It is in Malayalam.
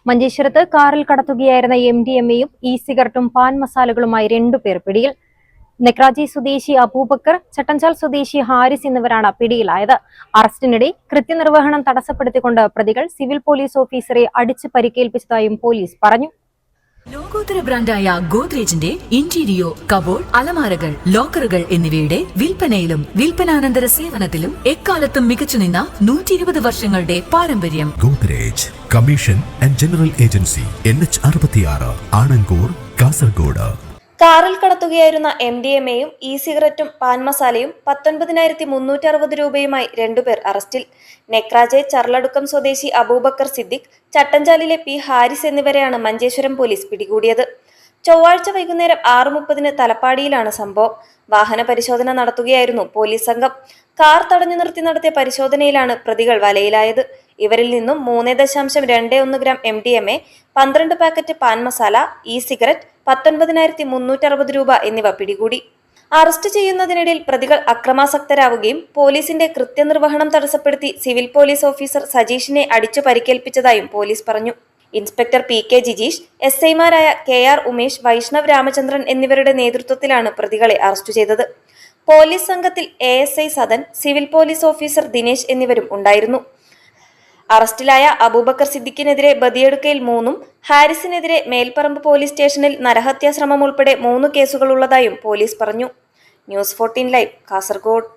മഞ്ചേശ്വരത്ത് കാറിൽ കടത്തുകയായിരുന്ന MDMA-യും സിഗരറ്റും പാൻ മസാലകളുമായി 2 പേർ പിടിയിൽ. നെക്രാജി സ്വദേശി അബൂബക്കർ, ചട്ടഞ്ചാൽ സ്വദേശി ഹാരിസ് എന്നിവരാണ് പിടിയിലായത്. അറസ്റ്റിനിടെ കൃത്യനിർവഹണം തടസ്സപ്പെടുത്തിക്കൊണ്ട് പ്രതികൾ സിവിൽ പോലീസ് ഓഫീസറെ അടിച്ച് പരിക്കേൽപ്പിച്ചതായും പോലീസ് പറഞ്ഞു. ലോകോത്തര ബ്രാൻഡായ ഗോദ്രേജിന്റെ ഇന്റീരിയോ, കബോർഡ്, അലമാരകൾ, ലോക്കറുകൾ എന്നിവയുടെ വിൽപ്പനയിലും വിൽപ്പനാനന്തര സേവനത്തിലും എക്കാലത്തും മികച്ചുനിന്ന 120 വർഷങ്ങളുടെ പാരമ്പര്യം. Godrej commission and general agency, NH66, Anangoor, Kasaragod. കാറിൽ കടത്തുകയായിരുന്ന MDMA-യും സിഗരറ്റും പാൻ മസാലയും 19,360 രൂപയുമായി 2 പേർ അറസ്റ്റിൽ. നെക്രാജെ ചർലടുക്കം സ്വദേശി അബൂബക്കർ സിദ്ദിഖ്, ചട്ടഞ്ചാലിലെ P ഹാരിസ് എന്നിവരെയാണ് മഞ്ചേശ്വരം പോലീസ് പിടികൂടിയത്. ചൊവ്വാഴ്ച വൈകുന്നേരം 6:30 തലപ്പാടിയിലാണ് സംഭവം. വാഹന പരിശോധന നടത്തുകയായിരുന്നു പോലീസ് സംഘം. കാർ തടഞ്ഞു നിർത്തി നടത്തിയ പരിശോധനയിലാണ് പ്രതികൾ വലയിലായത്. ഇവരിൽ നിന്നും 3.21 gram MDMA, 12 packet pan masala, cigarette, 19,360 രൂപ എന്നിവ പിടികൂടി. അറസ്റ്റ് ചെയ്യുന്നതിനിടയിൽ പ്രതികൾ അക്രമാസക്തരാവുകയും പോലീസിന്റെ കൃത്യനിർവഹണം തടസ്സപ്പെടുത്തി സിവിൽ പോലീസ് ഓഫീസർ സജീഷിനെ അടിച്ചു പരിക്കേൽപ്പിച്ചതായും പോലീസ് പറഞ്ഞു. ഇൻസ്പെക്ടർ PK ജിജീഷ്, SI-മാരായ KR ഉമേഷ്, വൈഷ്ണവ് രാമചന്ദ്രൻ എന്നിവരുടെ നേതൃത്വത്തിലാണ് പ്രതികളെ അറസ്റ്റ് ചെയ്തത്. പോലീസ് സംഘത്തിൽ ASI Sadan, civil police officer Dinesh എന്നിവരും ഉണ്ടായിരുന്നു. അറസ്റ്റിലായ അബൂബക്കർ സിദ്ദിഖിനെതിരെ ബദിയടുക്കയിൽ 3-ഉം ഹാരിസിനെതിരെ മേൽപ്പറമ്പ് പോലീസ് സ്റ്റേഷനിൽ നരഹത്യാശ്രമം ഉൾപ്പെടെ 3 കേസുകളുള്ളതായും പോലീസ് പറഞ്ഞു. News 14 live, Kasaragod.